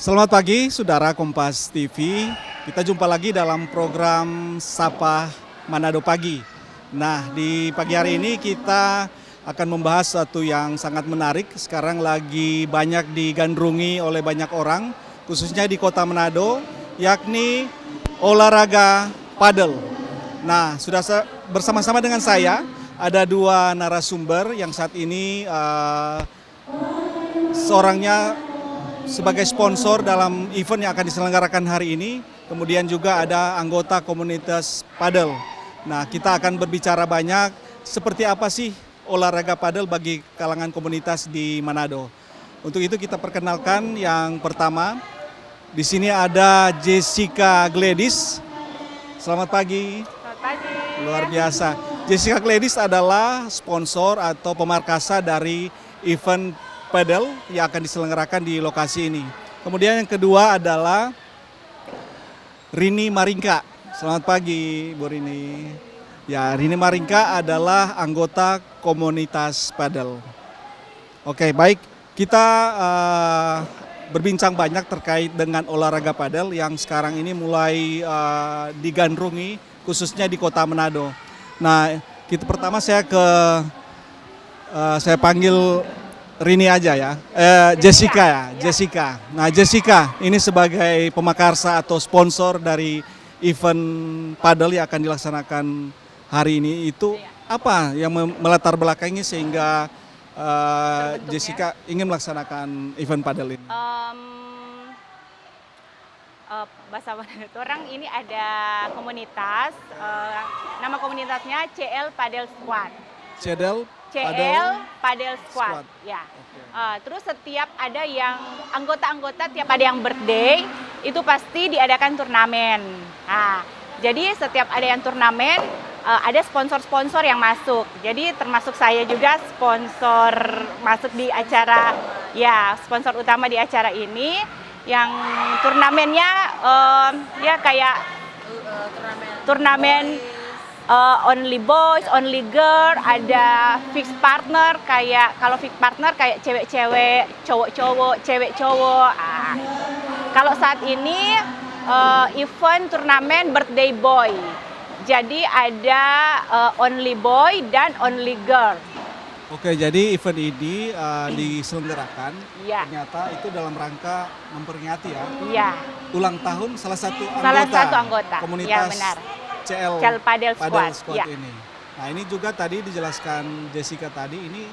Selamat pagi, saudara Kompas TV. Kita jumpa lagi dalam program Sapa Manado Pagi. Nah, di pagi hari ini kita akan membahas sesuatu yang sangat menarik. Sekarang lagi banyak digandrungi oleh banyak orang, khususnya di kota Manado, yakni olahraga padel. Nah, sudah bersama-sama dengan saya ada dua narasumber yang saat ini seorangnya sebagai sponsor dalam event yang akan diselenggarakan hari ini. Kemudian juga ada anggota komunitas padel. Nah, kita akan berbicara banyak seperti apa sih olahraga padel bagi kalangan komunitas di Manado. Untuk itu kita perkenalkan yang pertama. Di sini ada Jessica Gladys. Selamat pagi. Selamat pagi. Luar biasa. Jessica Gladys adalah sponsor atau pemarkasa dari event padel yang akan diselenggarakan di lokasi ini. Kemudian yang kedua adalah Rini Maringka. Selamat pagi, Bu Rini. Ya, Rini Maringka adalah anggota komunitas padel. Oke, baik. Kita berbincang banyak terkait dengan olahraga padel yang sekarang ini mulai digandrungi khususnya di kota Manado. Nah, pertama saya panggil Rini aja ya, Jessica ya, Jessica. Nah, Jessica ini sebagai pemakarsa atau sponsor dari event padel yang akan dilaksanakan hari ini, itu apa yang melatar belakangi sehingga Jessica ingin melaksanakan event padel ini? Bahasa Manado orang ini ada komunitas, nama komunitasnya CL Padel Squad. CL Padel Squad. Ya. Terus setiap ada yang anggota-anggota tiap ada yang birthday itu pasti diadakan turnamen. Nah, jadi setiap ada yang turnamen ada sponsor-sponsor yang masuk. Jadi termasuk saya juga sponsor masuk di acara, ya sponsor utama di acara ini. Yang turnamennya ya kayak turnamen only boys, only girl, ada fixed partner, kayak kalau fixed partner kayak cewek-cewek, cowok-cowok, cewek cowok. Kalau saat ini event turnamen birthday boy. Jadi ada only boy dan only girl. Oke, jadi event ini diselenggarakan, Ya. ternyata itu dalam rangka memperingati Ya. ulang tahun salah satu anggota komunitas ya, benar. CL Padel Squad ya. ini. Nah, ini juga tadi dijelaskan Jessica tadi, ini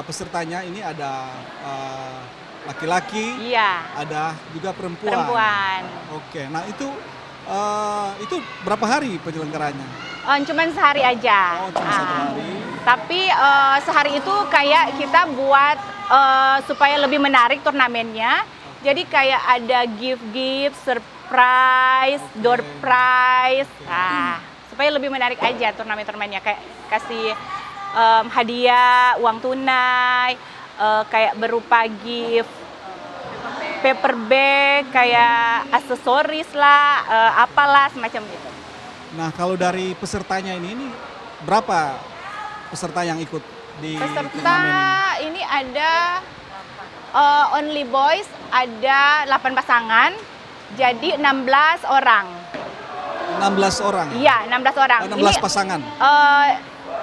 pesertanya ini ada laki-laki, Iya. ada juga perempuan. Oke, nah itu berapa hari penyelenggaranya? Cuman sehari aja. Oh, cuma satu hari. Tapi sehari itu kayak kita buat supaya lebih menarik turnamennya. Jadi kayak ada gift, surprise, door prize. Nah, supaya lebih menarik aja turnamen-turnamennya. Kayak kasih hadiah, uang tunai, kayak berupa gift, paper bag, kayak aksesoris lah, apalah semacam itu. Nah, kalau dari pesertanya ini berapa peserta yang ikut di Peserta turnamen ini ada only boys ada 8 pasangan, jadi 16 orang. 16 orang? Iya, 16 orang. 16 ini, pasangan?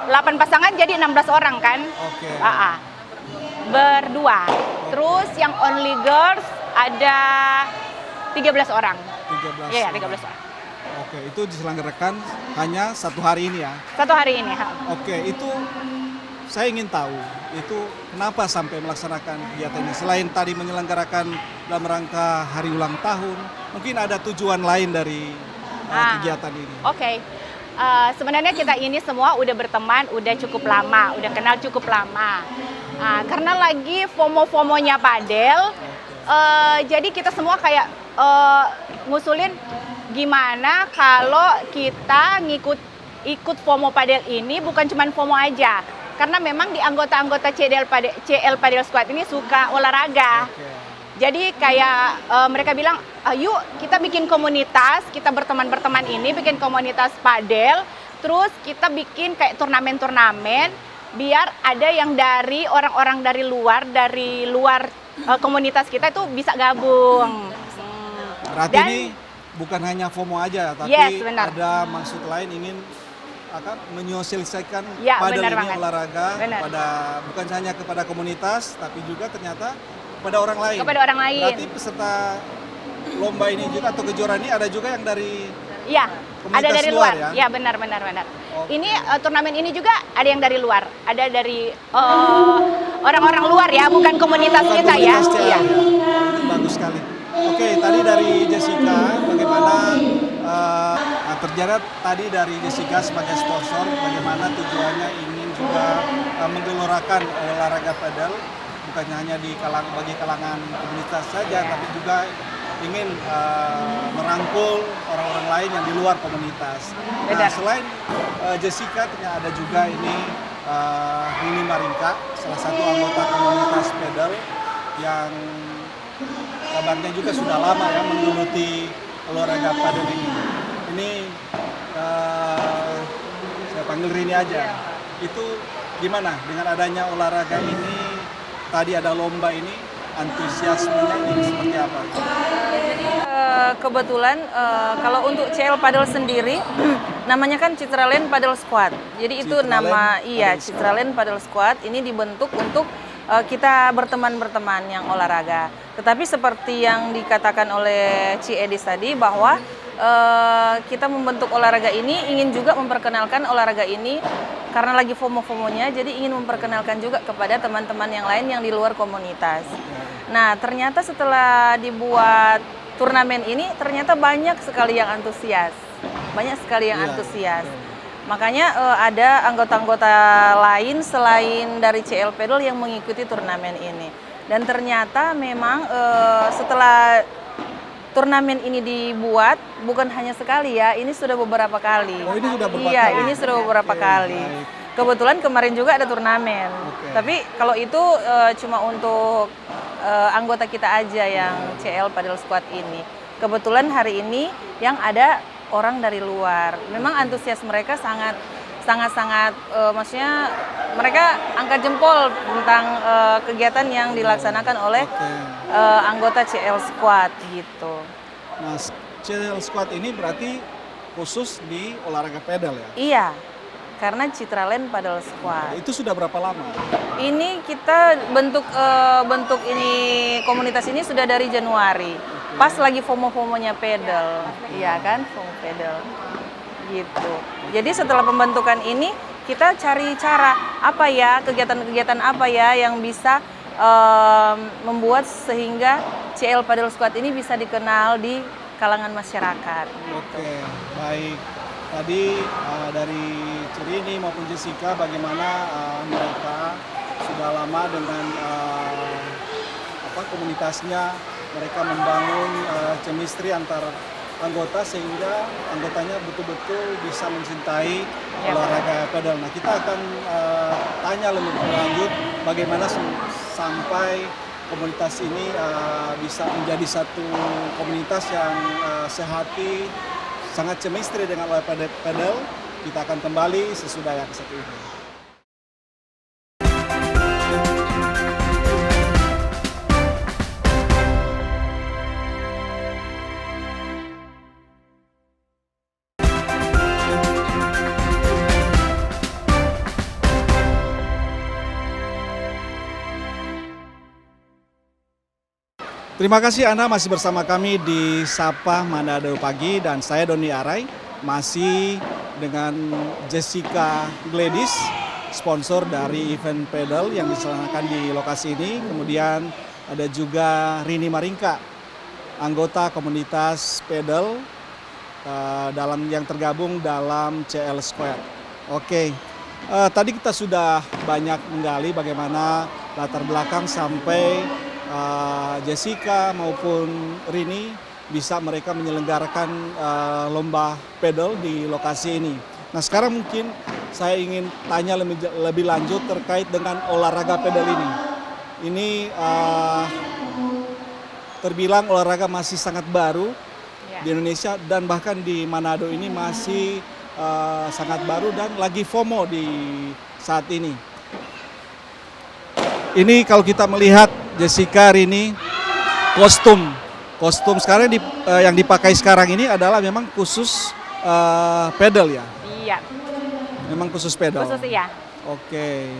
8 pasangan jadi 16 orang kan? Oke. Berdua. Terus yang only girls ada 13 orang. 13 Iya, orang. 13 orang. Oke, itu diselenggarakan hanya satu hari ini ya? Satu hari ini. Oke, itu saya ingin tahu, itu kenapa sampai melaksanakan kegiatan ini? Selain tadi menyelenggarakan dalam rangka hari ulang tahun, mungkin ada tujuan lain dari kegiatan ini? Oke. Sebenarnya kita ini semua udah berteman, udah cukup lama, udah kenal cukup lama. Karena lagi FOMO-FOMO-nya padel, jadi kita semua kayak ngusulin gimana kalau kita ikut FOMO padel ini bukan cuma FOMO aja. Karena memang di anggota-anggota CL Padel Squad ini suka olahraga. Jadi kayak mereka bilang, yuk kita bikin komunitas, kita berteman-berteman ini bikin komunitas padel, terus kita bikin kayak turnamen-turnamen biar ada yang dari orang-orang dari luar komunitas kita tuh bisa gabung. Berarti Dan- ini bukan hanya FOMO aja, tapi Yes, benar. ada maksud lain ingin menyosialisasikan Ya, padel benar ini banget. olahraga Benar. bukan hanya kepada komunitas, tapi juga ternyata kepada orang lain. Kepada orang lain. Berarti peserta lomba ini juga atau kejuaraan ini ada juga yang dari Iya, Komunitas ada dari luar luar. ya? Ya, benar. Oke. Ini turnamen ini juga ada yang dari luar, ada dari orang-orang luar ya, bukan komunitas Bukan kita ya. komunitas CL Iya. ya. Itu bagus sekali. Oke, tadi dari Jessica bagaimana terjadi tadi dari Jessica sebagai sponsor bagaimana tujuannya ingin juga menggelorakan olahraga padel bukan hanya bagi kalangan komunitas saja, tapi juga ingin merangkul orang-orang lain yang di luar komunitas. Nah, Benar. selain Jessica, ternyata ada juga ini Nini Maringka, salah satu anggota komunitas pedal yang kabarnya juga sudah lama ya menggeluti olahraga padel ini. Ini saya panggil Rini aja. Itu gimana dengan adanya olahraga ini? Tadi ada lomba ini, antusiasmenya ini seperti apa? Kebetulan kalau untuk CL Padel sendiri namanya kan Citraland Padel Squad. Jadi itu Citraland Padel Squad. Citraland Padel Squad ini dibentuk untuk kita berteman-berteman yang olahraga. Tetapi seperti yang dikatakan oleh Ci Edis tadi bahwa kita membentuk olahraga ini ingin juga memperkenalkan olahraga ini karena lagi FOMO-FOMO-nya, jadi ingin memperkenalkan juga kepada teman-teman yang lain yang di luar komunitas. Nah, ternyata setelah dibuat turnamen ini, ternyata banyak sekali yang antusias. Banyak sekali yang Iya, antusias. betul. Makanya ada anggota-anggota lain selain dari CL Padel yang mengikuti turnamen ini. Dan ternyata memang setelah turnamen ini dibuat, bukan hanya sekali ya, ini sudah beberapa kali. Oh, ini sudah beberapa Iya, kali? ini sudah beberapa Oke, kali. baik. Kebetulan kemarin juga ada turnamen. Oke. Tapi kalau itu cuma untuk anggota kita aja yang CL Padel Squad ini. Kebetulan hari ini yang ada orang dari luar. Memang antusias mereka sangat maksudnya mereka angkat jempol tentang kegiatan yang dilaksanakan oleh Oke. anggota CL Squad gitu. Nah, CL Squad ini berarti khusus di olahraga pedal ya? Iya, karena Citraland Padel Squad. Itu sudah berapa lama? Ini kita bentuk ini komunitas ini sudah dari Januari. Pas lagi FOMO-FOMO-nya pedal. Iya kan, FOMO pedal. Gitu. Jadi setelah pembentukan ini kita cari cara apa ya, kegiatan-kegiatan apa ya yang bisa membuat sehingga CL Padel Squad ini bisa dikenal di kalangan masyarakat. Oke, baik. Tadi dari Cirini maupun Jessica bagaimana mereka sudah lama dengan komunitasnya, mereka membangun chemistry antar anggota sehingga anggotanya betul-betul bisa mencintai olahraga pedal. Nah, kita akan tanya lebih lanjut bagaimana sampai komunitas ini bisa menjadi satu komunitas yang sehati, sangat chemistry dengan olahraga pedal. Kita akan kembali sesudah yang satu ini. Terima kasih Anda masih bersama kami di Sapa Manado Pagi dan saya Doni Arai masih dengan Jessica Gladys, sponsor dari event pedal yang diselenggarakan di lokasi ini. Kemudian ada juga Rini Maringka, anggota komunitas pedal yang tergabung dalam CL Squad. Oke, tadi kita sudah banyak menggali bagaimana latar belakang sampai Jessica maupun Rini bisa mereka menyelenggarakan lomba pedal di lokasi ini. Nah, sekarang mungkin saya ingin tanya lebih lanjut terkait dengan olahraga pedal ini. Ini terbilang olahraga masih sangat baru di Indonesia dan bahkan di Manado ini masih sangat baru dan lagi FOMO di saat ini. Ini kalau kita melihat Jessica, Rini, kostum. Kostum sekarang yang dipakai sekarang ini adalah memang khusus pedal ya? Iya, Memang khusus pedal? khusus iya. Oke.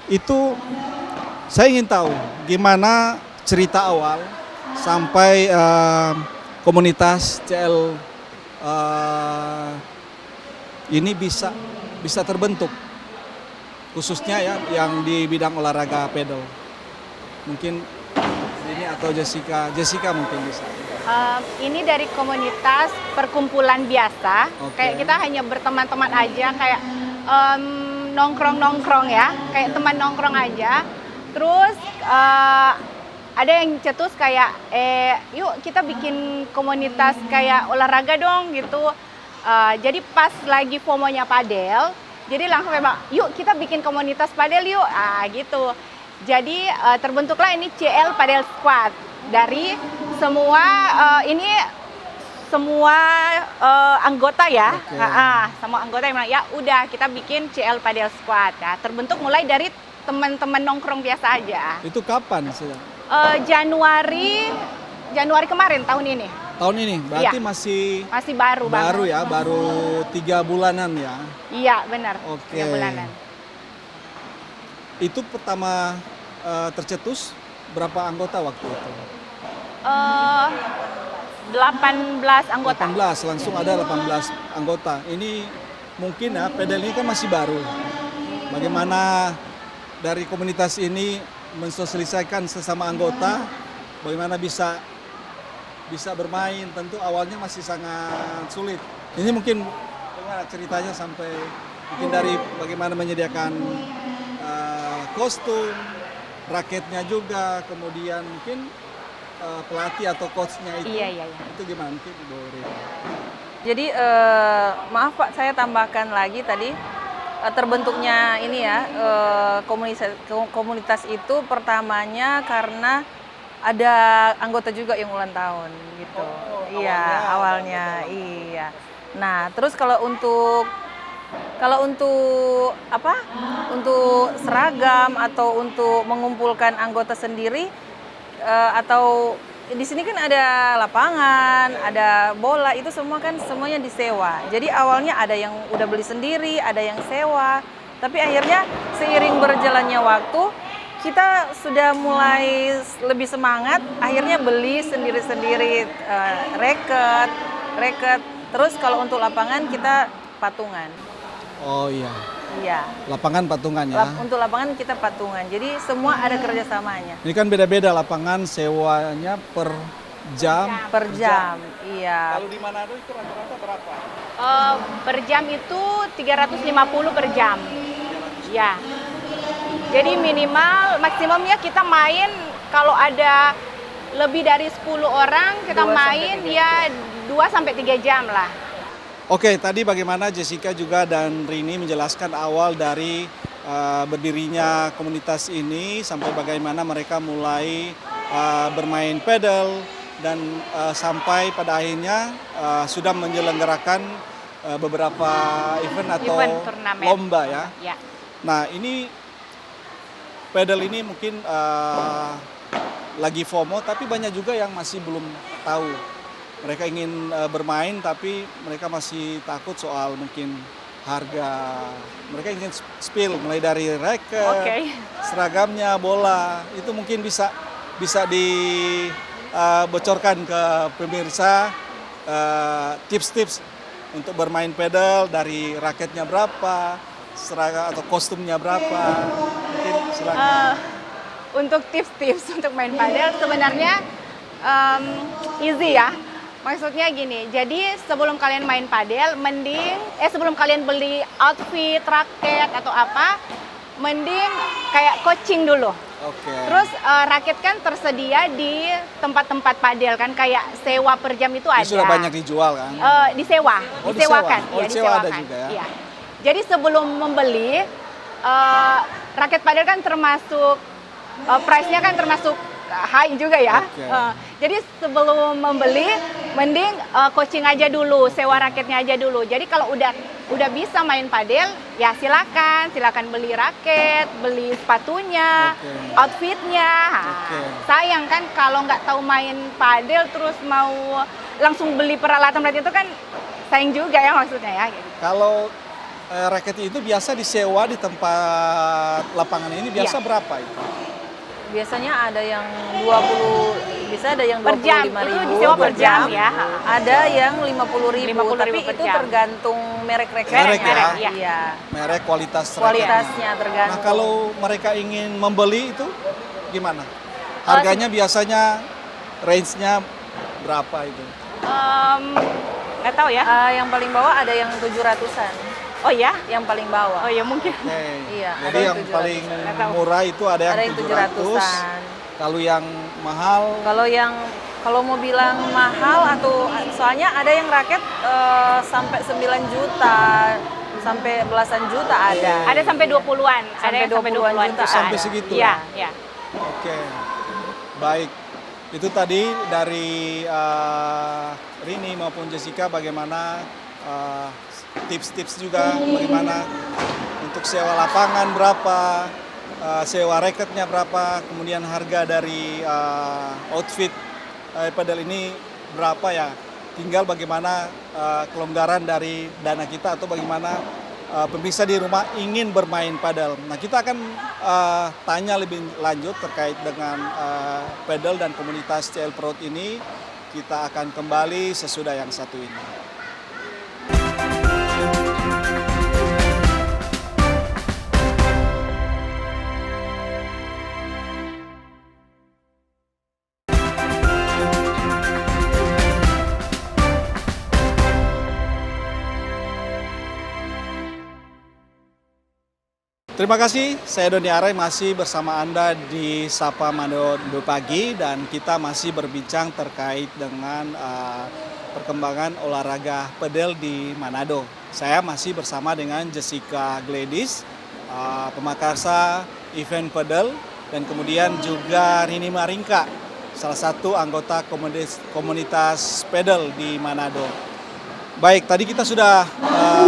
Itu saya ingin tahu gimana cerita awal sampai komunitas CL ini bisa terbentuk, khususnya ya yang di bidang olahraga pedal. Mungkin ini atau Jessica mungkin bisa. Ini dari komunitas perkumpulan biasa. Oke. Kayak kita hanya berteman-teman aja, kayak nongkrong-nongkrong ya, kayak teman nongkrong aja. Terus ada yang cetus kayak, yuk kita bikin komunitas kayak olahraga dong gitu. Jadi pas lagi FOMO-nya padel, jadi langsung kayak, yuk kita bikin komunitas padel yuk, gitu. Jadi terbentuklah ini CL Padel Squad dari semua anggota ya, Oke. semua anggota yang bilang ya udah kita bikin CL Padel Squad. Nah, terbentuk mulai dari teman-teman nongkrong biasa aja. Itu kapan sih? Januari kemarin tahun ini. Tahun ini? Berarti Iya. masih Baru baru banget. ya, baru 3 bulanan ya. Iya benar. Oke. 3 bulanan. Itu pertama tercetus berapa anggota waktu itu? 18 anggota. 18, langsung ada 18 anggota. Ini mungkin ya, pedal ini kan masih baru. Bagaimana dari komunitas ini mensosialisasikan sesama anggota, bagaimana bisa bermain, tentu awalnya masih sangat sulit. Ini mungkin bagaimana ceritanya sampai mungkin dari bagaimana menyediakan kostum, raketnya juga, kemudian mungkin pelatih atau coachnya itu. Iya. Itu gimana mungkin Bu Rita? Jadi maaf Pak, saya tambahkan lagi tadi terbentuknya ini ya komunitas itu pertamanya karena ada anggota juga yang ulang tahun gitu. Iya, awalnya iya. Nah, terus kalau untuk untuk seragam atau untuk mengumpulkan anggota sendiri atau di sini kan ada lapangan, ada bola, itu semua kan semuanya disewa. Jadi awalnya ada yang udah beli sendiri, ada yang sewa. Tapi akhirnya seiring berjalannya waktu, kita sudah mulai lebih semangat, akhirnya beli sendiri-sendiri racket. Terus kalau untuk lapangan kita patungan. Oh iya, Iya. lapangan patungan ya. Untuk lapangan kita patungan. Jadi semua ada kerjasamanya. Ini kan beda-beda lapangan sewanya per jam. Per jam. Iya. Kalau di Manado itu rata-rata berapa? Per jam itu 350 per jam. Ya. Jadi minimal maksimumnya kita main kalau ada lebih dari 10 orang kita 2 sampai main 3 ya 2 sampai 3 jam lah. Oke, tadi bagaimana Jessica juga dan Rini menjelaskan awal dari berdirinya komunitas ini sampai bagaimana mereka mulai bermain pedal dan sampai pada akhirnya sudah menyelenggarakan beberapa event atau Event, turnamen. lomba ya. Ya. Nah, ini pedal ini mungkin lagi FOMO, tapi banyak juga yang masih belum tahu. Mereka ingin bermain, tapi mereka masih takut soal mungkin harga. Mereka ingin spill mulai dari racket, Oke. seragamnya, bola. Itu mungkin bisa dibocorkan ke pemirsa tips-tips untuk bermain pedal, dari raketnya berapa, seragam atau kostumnya berapa. Mungkin silakan. Untuk tips-tips untuk main padel sebenarnya easy ya. Maksudnya gini, jadi sebelum kalian main padel, sebelum kalian beli outfit, raket atau apa, mending kayak coaching dulu. Oke. Terus raket kan tersedia di tempat-tempat padel kan, kayak sewa per jam itu Ini ada. sudah banyak dijual kan? Disewa, Oh, disewakan. disewa. Oh, Iya, disewa ada disewakan. juga ya? Iya. Jadi sebelum membeli, raket padel kan termasuk price-nya kan termasuk high juga ya. Oke. Jadi sebelum membeli, mending coaching aja dulu, sewa raketnya aja dulu. Jadi kalau udah bisa main padel, ya silakan beli raket, beli sepatunya, Oke. outfitnya. Oke. Sayang kan kalau nggak tahu main padel terus mau langsung beli peralatan berarti itu kan sayang juga ya maksudnya ya. Gitu. Kalau raket itu biasa disewa di tempat lapangan ini biasa Iya. berapa itu? Biasanya ada yang 20, bisa ada yang Per jam, 25.000 itu disewa per jam ya. Ada yang 50.000, 50.000 tapi per itu jam. tergantung merek Merek raketnya. ya? Iya. Iya. Merek kualitas raketnya. Kualitasnya tergantung. Nah kalau mereka ingin membeli itu gimana? Harganya biasanya range-nya berapa itu? Nggak tahu ya. Yang paling bawah ada yang 700-an. Oh ya? Yang paling bawah. Oh ya mungkin. Oke. Iya, ada Jadi yang yang 700. paling Nggak tahu. murah itu ada Ada yang yang 700. 700-an. Kalau yang mahal Kalau mau bilang mahal atau soalnya ada yang raket sampai 9 juta, sampai belasan juta ada. Ada sampai 20-an. Ada Sampai yang sampai 20-an 20-an juta Sampai ada. segitu? Iya, iya. Oke, baik. Itu tadi dari Rini maupun Jessica bagaimana tips-tips juga bagaimana untuk sewa lapangan berapa, sewa raketnya berapa, kemudian harga dari outfit padel ini berapa ya. Tinggal bagaimana kelonggaran dari dana kita atau bagaimana pemirsa di rumah ingin bermain padel. Nah kita akan tanya lebih lanjut terkait dengan padel dan komunitas CL Proud ini. Kita akan kembali sesudah yang satu ini. Terima kasih, saya Doni Arai masih bersama Anda di Sapa Manado Pagi dan kita masih berbincang terkait dengan perkembangan olahraga padel di Manado. Saya masih bersama dengan Jessica Gladys, pemakarsa event padel, dan kemudian juga Rini Maringka, salah satu anggota komunitas padel di Manado. Baik, tadi kita sudah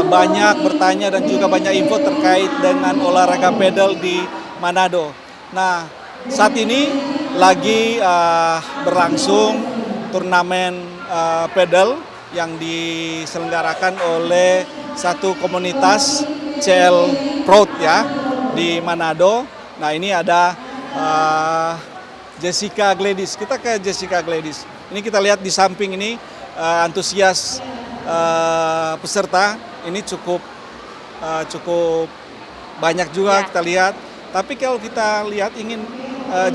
banyak bertanya dan juga banyak info terkait dengan olahraga padel di Manado. Nah, saat ini lagi berlangsung turnamen padel yang diselenggarakan oleh satu komunitas CL Proud ya di Manado. Nah, ini ada Jessica Gladys. Kita ke Jessica Gladys. Ini kita lihat di samping ini antusias peserta ini cukup banyak juga Ya. Iya. kita lihat. Tapi kalau kita lihat ingin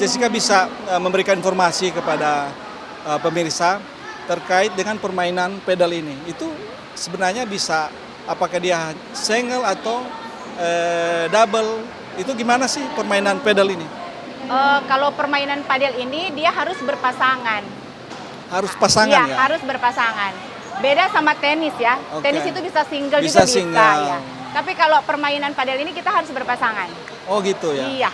Jessica bisa memberikan informasi kepada pemirsa terkait dengan permainan pedal ini. Itu sebenarnya bisa apakah dia single atau double? Itu gimana sih permainan pedal ini? Kalau permainan padel ini dia harus berpasangan. Harus pasangan ya? Harus berpasangan. Beda sama tenis ya. Oke. Tenis itu bisa single Bisa juga bisa single. ya. Tapi kalau permainan padel ini kita harus berpasangan. Oh gitu ya? Iya.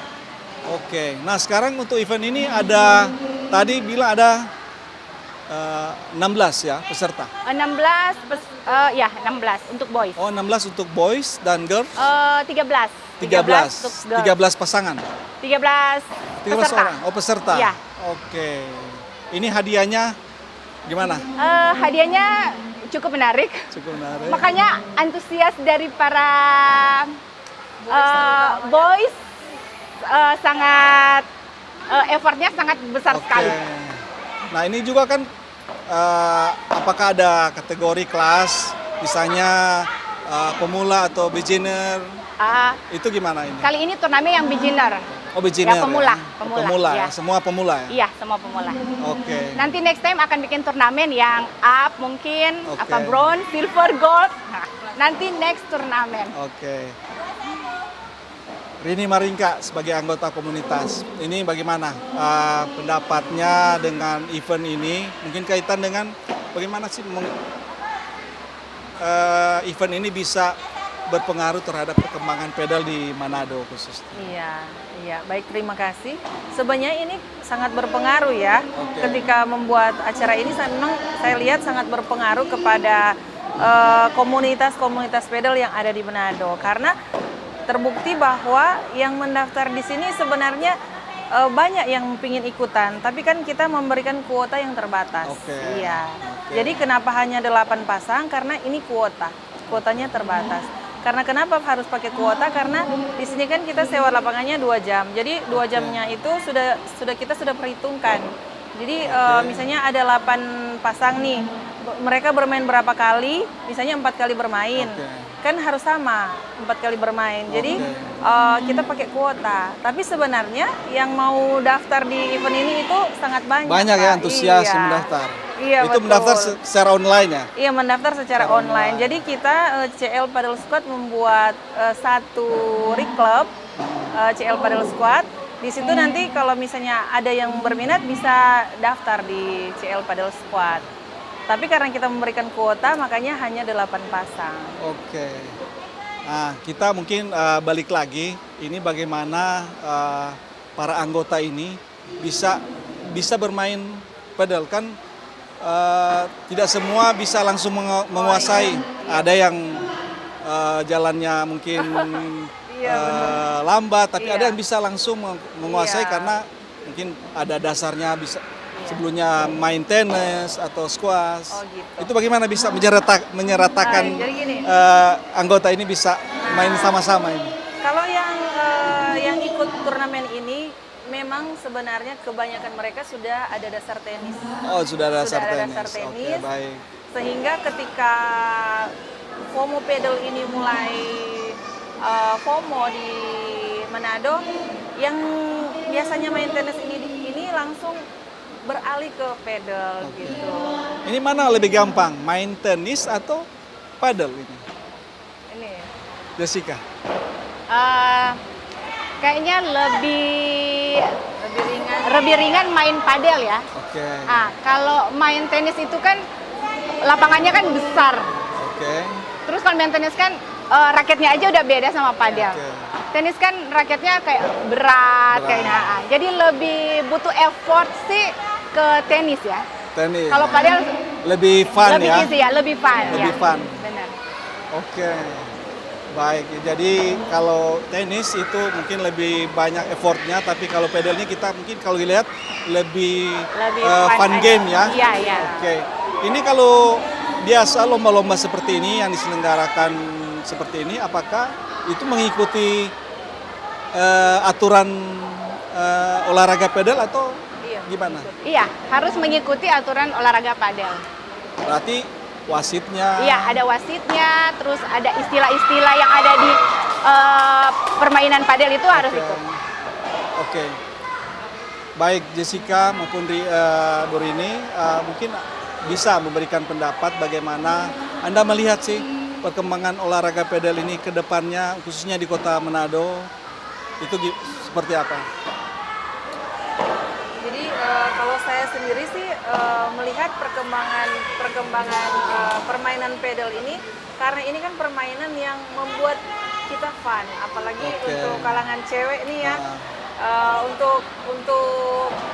Oke, nah sekarang untuk event ini ada, tadi bilang ada 16 ya peserta? 16 untuk boys. Oh 16 untuk boys dan girls? 13 untuk girls. 13 pasangan? 13 13 peserta. orang? Oh peserta? Iya. Oke, ini hadiahnya gimana? Hadiahnya cukup menarik. Cukup menarik. Makanya antusias dari para boys sangat effortnya sangat besar Oke. sekali. Nah ini juga kan apakah ada kategori kelas misalnya pemula atau beginner, itu gimana ini? Kali ini turnamen yang beginner. Oh beginner Ya, pemula, ya? pemula, Pemula ya. ya? Semua pemula ya? Iya, semua pemula. Oke. Nanti next time akan bikin turnamen yang up mungkin, Oke. apa bronze, silver, gold. Nah, nanti next turnamen. Oke. Rini Maringka sebagai anggota komunitas, ini bagaimana pendapatnya dengan event ini? Mungkin kaitan dengan bagaimana sih event ini bisa berpengaruh terhadap perkembangan pedal di Manado khususnya? Iya, iya. Baik, terima kasih. Sebenarnya ini sangat berpengaruh ya. Oke. Ketika membuat acara ini, memang saya lihat sangat berpengaruh kepada komunitas-komunitas pedal yang ada di Manado. Karena terbukti bahwa yang mendaftar di sini sebenarnya banyak yang ingin ikutan, tapi kan kita memberikan kuota yang terbatas. Oke. Iya. Oke. Jadi kenapa hanya 8 pasang? Karena ini kuotanya terbatas. Karena kenapa harus pakai kuota? Karena di sini kan kita sewa lapangannya 2 jam. Jadi 2 jamnya itu kita sudah perhitungkan. Jadi misalnya ada 8 pasang nih, mereka bermain berapa kali? Misalnya 4 kali bermain. Kan harus sama 4 kali bermain. Jadi kita pakai kuota. Tapi sebenarnya yang mau daftar di event ini itu sangat banyak. Banyak ya Pak. antusias Iya. yang mendaftar. Iya, Itu betul. mendaftar secara online ya? Iya, mendaftar secara online. Jadi kita CL Padel Squad membuat satu rig club CL Padel Squad. Di situ nanti kalau misalnya ada yang berminat bisa daftar di CL Padel Squad. Tapi karena kita memberikan kuota makanya hanya 8 pasang. Oke. Nah, kita mungkin balik lagi. Ini bagaimana para anggota ini bisa bermain pedal kan? Tidak semua bisa langsung menguasai. Ada yang jalannya mungkin lambat, tapi ada yang bisa langsung menguasai karena mungkin ada dasarnya bisa sebelumnya main tenis atau squash. Oh, gitu. Itu bagaimana bisa menyeratakan Jadi gini. anggota ini bisa main sama-sama ini? Kalau yang ikut turnamen ini memang sebenarnya kebanyakan mereka sudah ada dasar tenis. Oh, sudah ada dasar tenis. Dasar tenis. Oke, baik. Sehingga ketika FOMO pedal ini mulai FOMO di Manado, yang biasanya main tenis ini langsung beralih ke pedal gitu. Ini mana lebih gampang, main tenis atau padel ini? Ini. Jessica? Kayaknya lebih Lebih ringan. main padel ya. Oke. Kalau main tenis itu kan lapangannya kan besar. Oke. Terus kalau main tenis kan raketnya aja udah beda sama padel. Oke. Tenis kan raketnya kayak berat. Kayaknya. Jadi lebih butuh effort sih ke tenis ya. Tenis. Kalau padel lebih fun lebih ya? easy ya, lebih fun. Lebih ya. fun. Benar. Oke. Baik, jadi kalau tenis itu mungkin lebih banyak effortnya, tapi kalau pedalnya kita mungkin kalau dilihat lebih fun aja. game ya. Iya, iya. Oke. Ini kalau biasa lomba-lomba seperti ini yang diselenggarakan seperti ini, apakah itu mengikuti aturan olahraga pedal atau gimana? Iya, harus mengikuti aturan olahraga padel. Berarti wasitnya? Iya, ada wasitnya, terus ada istilah-istilah yang ada di permainan padel itu harus ikut. Oke. Baik Jessica maupun Dorini, mungkin bisa memberikan pendapat bagaimana Anda melihat sih perkembangan olahraga pedal ini ke depannya, khususnya di kota Manado, itu seperti apa? Jadi kalau saya sendiri sih melihat perkembangan permainan pedal ini, karena ini kan permainan yang membuat kita fun, apalagi untuk kalangan cewek nih ya. Untuk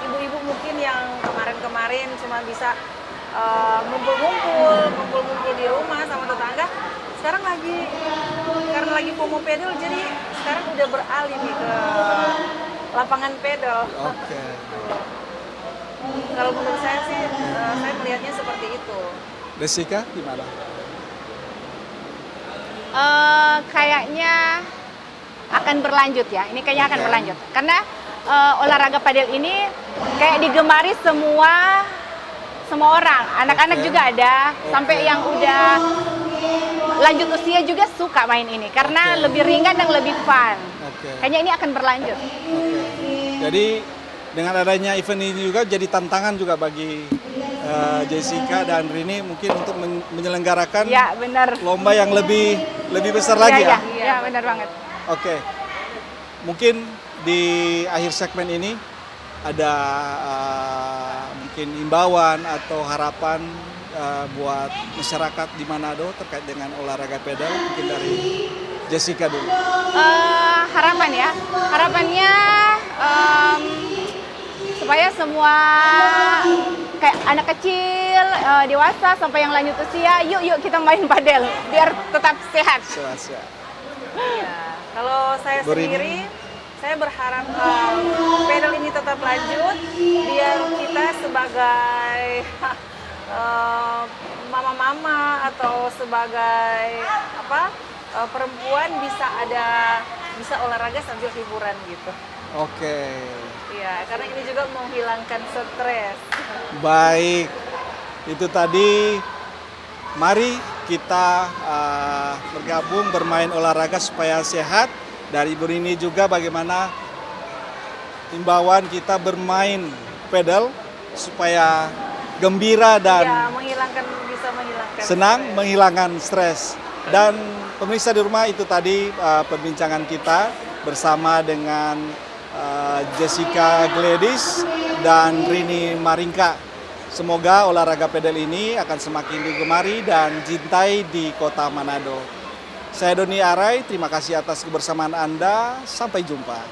ibu-ibu mungkin yang kemarin cuma bisa ngumpul-ngumpul di rumah sama tetangga, sekarang karena lagi FOMO pedal, jadi sekarang udah beralih nih ke lapangan pedal. Oke. Kalau menurut saya sih, saya melihatnya seperti itu. Jessica gimana? Kayaknya akan berlanjut ya. Ini kayaknya akan berlanjut. Karena olahraga padel ini kayak digemari semua orang. Anak-anak juga ada, sampai yang udah lanjut usia juga suka main ini karena lebih ringan dan lebih fun. Kayaknya ini akan berlanjut. Jadi dengan adanya event ini juga jadi tantangan juga bagi Jessica dan Rini mungkin untuk menyelenggarakan lomba yang lebih besar lagi ya. Iya, benar banget. Oke. Mungkin di akhir segmen ini ada mungkin imbauan atau harapan buat masyarakat di Manado terkait dengan olahraga pedal? Mungkin dari Jessica dulu. Harapan ya, harapannya supaya semua kayak anak kecil, dewasa sampai yang lanjut usia, yuk kita main padel biar tetap sehat. Sehat-sehat. Ya, kalau saya Bu Rini? sendiri, saya berharap pedal ini tetap lanjut biar kita sebagai mama-mama atau sebagai perempuan bisa olahraga sambil hiburan gitu. Oke. Iya, karena ini juga menghilangkan stres. Baik, itu tadi mari kita bergabung bermain olahraga supaya sehat. Dari Ibu Rini juga bagaimana himbauan kita bermain pedal supaya gembira dan Ya, bisa menghilangkan senang, stres. menghilangkan stres. Dan pemirsa di rumah, itu tadi perbincangan kita bersama dengan Jessica Gladys dan Rini Maringka. Semoga olahraga pedal ini akan semakin digemari dan cintai di kota Manado. Saya Doni Arai, terima kasih atas kebersamaan Anda. Sampai jumpa.